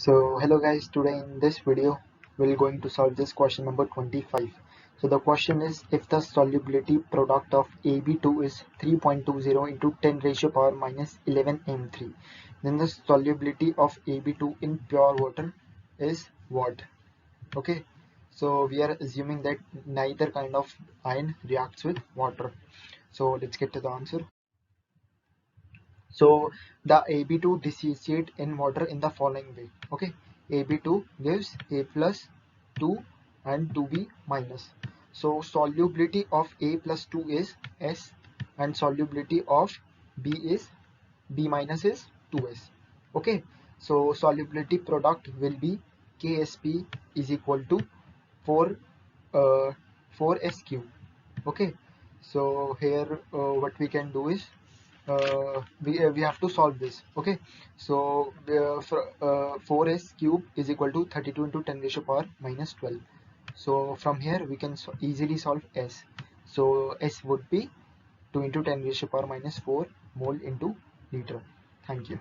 So hello guys, today in this video we're going to solve this question number 25. So the question is, if the solubility product of AB2 is 3.20 into 10 ratio power minus 11 M3, then the solubility of AB2 in pure water is what? Okay, so we are assuming that neither kind of ion reacts with water. So let's get to the answer. So the AB2 dissociate in water in the following way. Okay, AB2 gives A plus 2 and 2B minus. So solubility of A plus 2 is S and solubility of B is B minus is 2S. Okay, so solubility product will be KSP is equal to 4 uh, 4S cube. Okay, so here what we can do is we have to solve this. Okay, so 4s cube is equal to 32 into 10 ratio power minus 12. So from here we can easily solve s. So s would be 2 into 10 ratio power minus 4 mole into liter. Thank you.